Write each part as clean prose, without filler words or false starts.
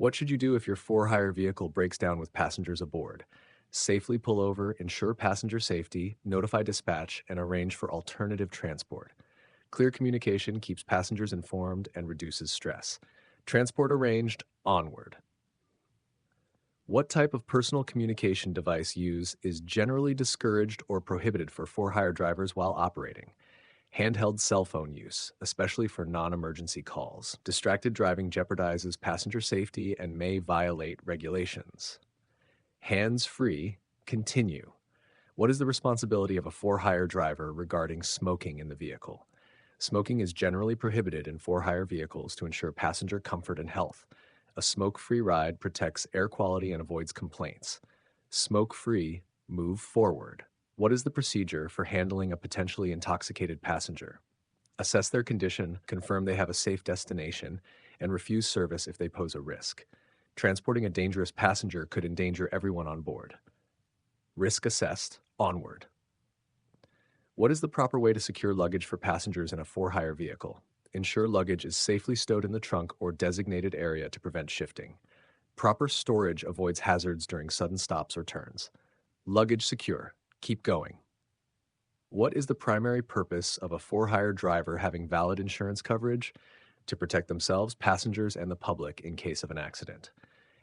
What should you do if your for-hire vehicle breaks down with passengers aboard? Safely pull over, ensure passenger safety, notify dispatch, and arrange for alternative transport. Clear communication keeps passengers informed and reduces stress. Transport arranged, onward. What type of personal communication device use is generally discouraged or prohibited for for-hire drivers while operating? Handheld cell phone use, especially for non-emergency calls. Distracted driving jeopardizes passenger safety and may violate regulations. Hands-free, continue. What is the responsibility of a for-hire driver regarding smoking in the vehicle? Smoking is generally prohibited in for-hire vehicles to ensure passenger comfort and health. A smoke-free ride protects air quality and avoids complaints. Smoke-free, move forward. What is the procedure for handling a potentially intoxicated passenger? Assess their condition, confirm they have a safe destination, and refuse service if they pose a risk. Transporting a dangerous passenger could endanger everyone on board. Risk assessed, onward. What is the proper way to secure luggage for passengers in a for-hire vehicle? Ensure luggage is safely stowed in the trunk or designated area to prevent shifting. Proper storage avoids hazards during sudden stops or turns. Luggage secure. Keep going. What is the primary purpose of a for-hire driver having valid insurance coverage? To protect themselves, passengers, and the public in case of an accident.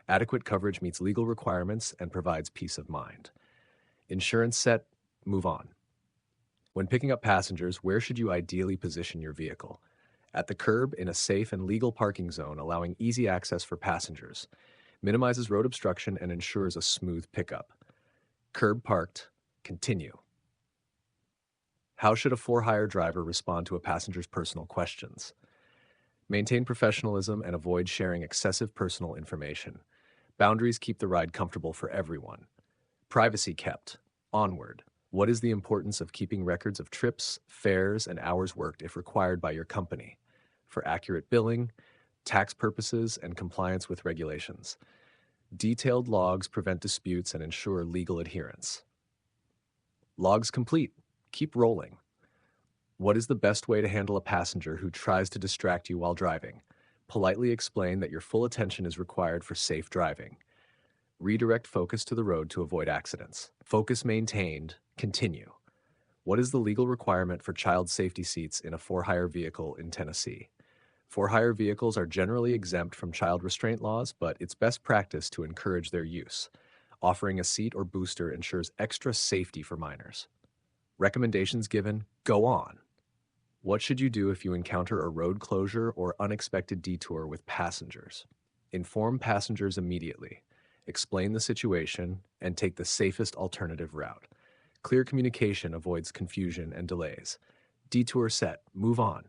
Adequate coverage meets legal requirements and provides peace of mind. Insurance set, move on. When picking up passengers, where should you ideally position your vehicle? At the curb in a safe and legal parking zone, allowing easy access for passengers. Minimizes road obstruction and ensures a smooth pickup. Curb parked, continue. How should a for-hire driver respond to a passenger's personal questions? Maintain professionalism and avoid sharing excessive personal information. Boundaries keep the ride comfortable for everyone. Privacy kept, onward. What is the importance of keeping records of trips, fares, and hours worked if required by your company? For accurate billing, tax purposes, and compliance with regulations. Detailed logs prevent disputes and ensure legal adherence. Logs complete. Keep rolling. What is the best way to handle a passenger who tries to distract you while driving? Politely explain that your full attention is required for safe driving. Redirect focus to the road to avoid accidents. Focus maintained. Continue. What is the legal requirement for child safety seats in a for-hire vehicle in Tennessee? For-hire vehicles are generally exempt from child restraint laws, but it's best practice to encourage their use. Offering a seat or booster ensures extra safety for minors. Recommendations given, go on. What should you do if you encounter a road closure or unexpected detour with passengers? Inform passengers immediately. Explain the situation and take the safest alternative route. Clear communication avoids confusion and delays. Detour set, move on.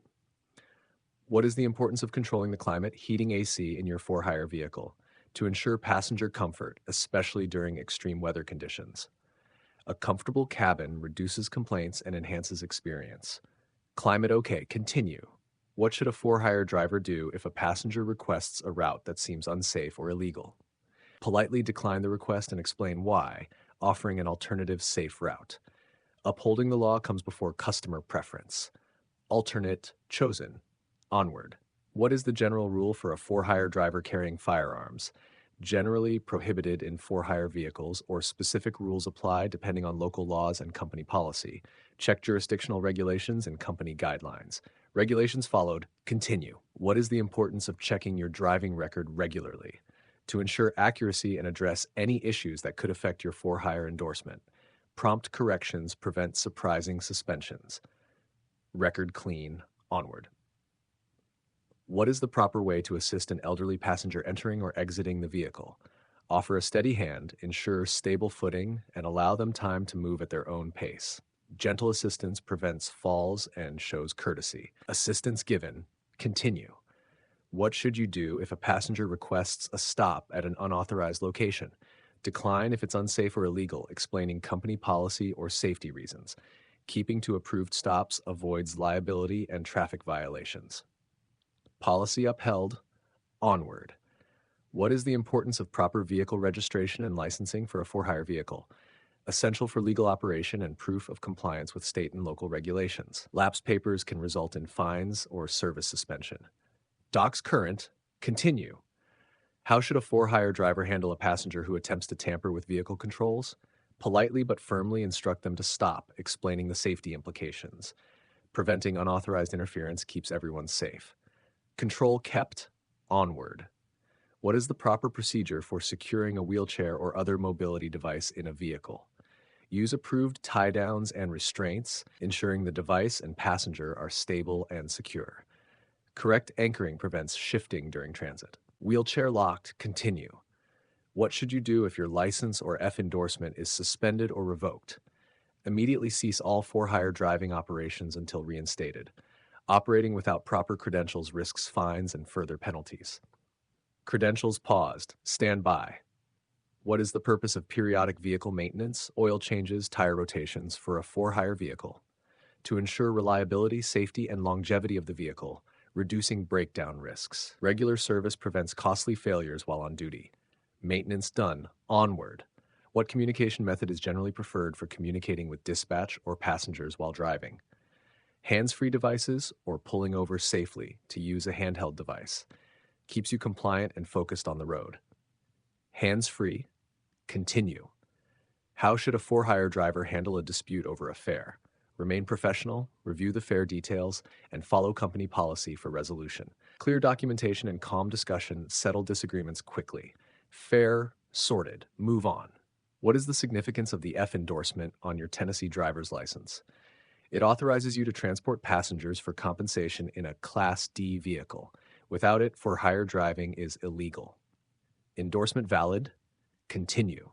What is the importance of controlling the climate, heating AC in your for-hire vehicle to ensure passenger comfort, especially during extreme weather conditions? A comfortable cabin reduces complaints and enhances experience. Climate okay, continue. What should a for-hire driver do if a passenger requests a route that seems unsafe or illegal? Politely decline the request and explain why, offering an alternative safe route. Upholding the law comes before customer preference. Alternate chosen. Onward. What is the general rule for a for-hire driver carrying firearms? Generally prohibited in for-hire vehicles, or specific rules apply depending on local laws and company policy. Check jurisdictional regulations and company guidelines. Regulations followed. Continue. What is the importance of checking your driving record regularly? To ensure accuracy and address any issues that could affect your for-hire endorsement. Prompt corrections prevent surprising suspensions. Record clean. Onward. What is the proper way to assist an elderly passenger entering or exiting the vehicle? Offer a steady hand, ensure stable footing, and allow them time to move at their own pace. Gentle assistance prevents falls and shows courtesy. Assistance given. Continue. What should you do if a passenger requests a stop at an unauthorized location? Decline if it's unsafe or illegal, explaining company policy or safety reasons. Keeping to approved stops avoids liability and traffic violations. Policy upheld. Onward. What is the importance of proper vehicle registration and licensing for a for-hire vehicle? Essential for legal operation and proof of compliance with state and local regulations. Lapsed papers can result in fines or service suspension. Docs current. Continue. How should a for-hire driver handle a passenger who attempts to tamper with vehicle controls? Politely but firmly instruct them to stop, explaining the safety implications. Preventing unauthorized interference keeps everyone safe. Control kept. Onward. What is the proper procedure for securing a wheelchair or other mobility device in a vehicle? Use approved tie-downs and restraints, ensuring the device and passenger are stable and secure. Correct anchoring prevents shifting during transit. Wheelchair locked. Continue. What should you do if your license or F endorsement is suspended or revoked? Immediately cease all for-hire driving operations until reinstated. Operating without proper credentials risks fines and further penalties. Credentials paused. Stand by. What is the purpose of periodic vehicle maintenance, oil changes, tire rotations for a for-hire vehicle? To ensure reliability, safety, and longevity of the vehicle, reducing breakdown risks. Regular service prevents costly failures while on duty. Maintenance done. Onward. What communication method is generally preferred for communicating with dispatch or passengers while driving? Hands-free devices or pulling over safely to use a handheld device. Keeps you compliant and focused on the road. Hands-free. Continue. How should a for-hire driver handle a dispute over a fare? Remain professional, review the fare details, and follow company policy for resolution. Clear documentation and calm discussion settle disagreements quickly. Fare sorted. Move on. What is the significance of the F endorsement on your Tennessee driver's license? It authorizes you to transport passengers for compensation in a Class D vehicle. Without it, for-hire driving is illegal. Endorsement valid? Continue.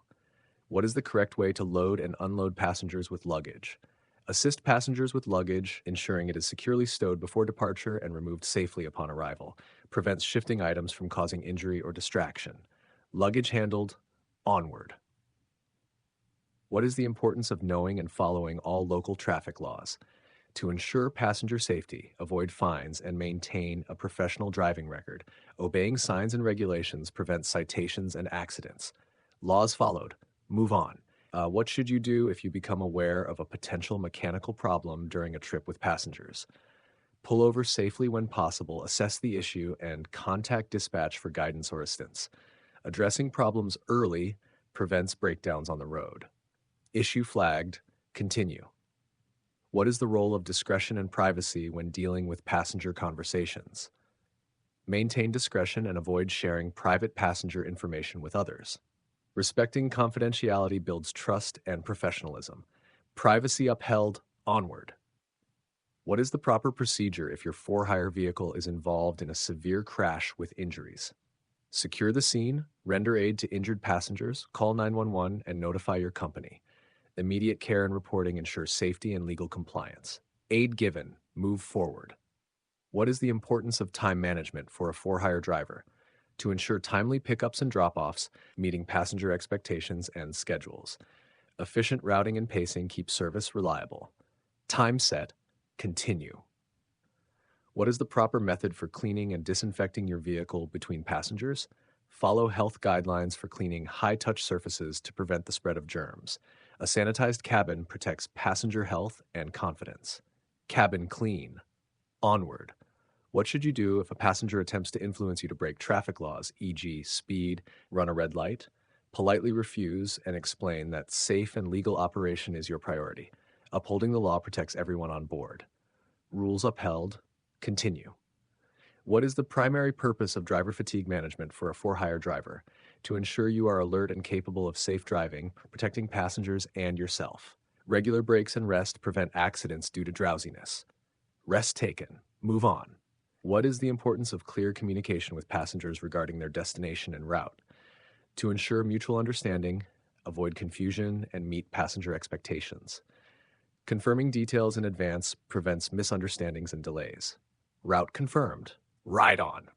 What is the correct way to load and unload passengers with luggage? Assist passengers with luggage, ensuring it is securely stowed before departure and removed safely upon arrival. Prevents shifting items from causing injury or distraction. Luggage handled. Onward. What is the importance of knowing and following all local traffic laws? To ensure passenger safety, avoid fines, and maintain a professional driving record, obeying signs and regulations prevents citations and accidents. Laws followed. Move on. What should you do if you become aware of a potential mechanical problem during a trip with passengers? Pull over safely when possible, assess the issue, and contact dispatch for guidance or assistance. Addressing problems early prevents breakdowns on the road. Issue flagged. Continue. What is the role of discretion and privacy when dealing with passenger conversations? Maintain discretion and avoid sharing private passenger information with others. Respecting confidentiality builds trust and professionalism. Privacy upheld. Onward. What is the proper procedure if your for-hire vehicle is involved in a severe crash with injuries? Secure the scene, render aid to injured passengers, call 911, and notify your company. Immediate care and reporting ensures safety and legal compliance. Aid given. Move forward. What is the importance of time management for a for-hire driver? To ensure timely pickups and drop-offs, meeting passenger expectations and schedules. Efficient routing and pacing keep service reliable. Time set. Continue. What is the proper method for cleaning and disinfecting your vehicle between passengers? Follow health guidelines for cleaning high-touch surfaces to prevent the spread of germs. A sanitized cabin protects passenger health and confidence. Cabin clean. Onward. What should you do if a passenger attempts to influence you to break traffic laws, e.g., speed, run a red light? Politely refuse and explain that safe and legal operation is your priority. Upholding the law protects everyone on board. Rules upheld. Continue. What is the primary purpose of driver fatigue management for a for-hire driver? To ensure you are alert and capable of safe driving, protecting passengers and yourself. Regular breaks and rest prevent accidents due to drowsiness. Rest taken. Move on. What is the importance of clear communication with passengers regarding their destination and route? To ensure mutual understanding, avoid confusion, and meet passenger expectations. Confirming details in advance prevents misunderstandings and delays. Route confirmed. Ride on.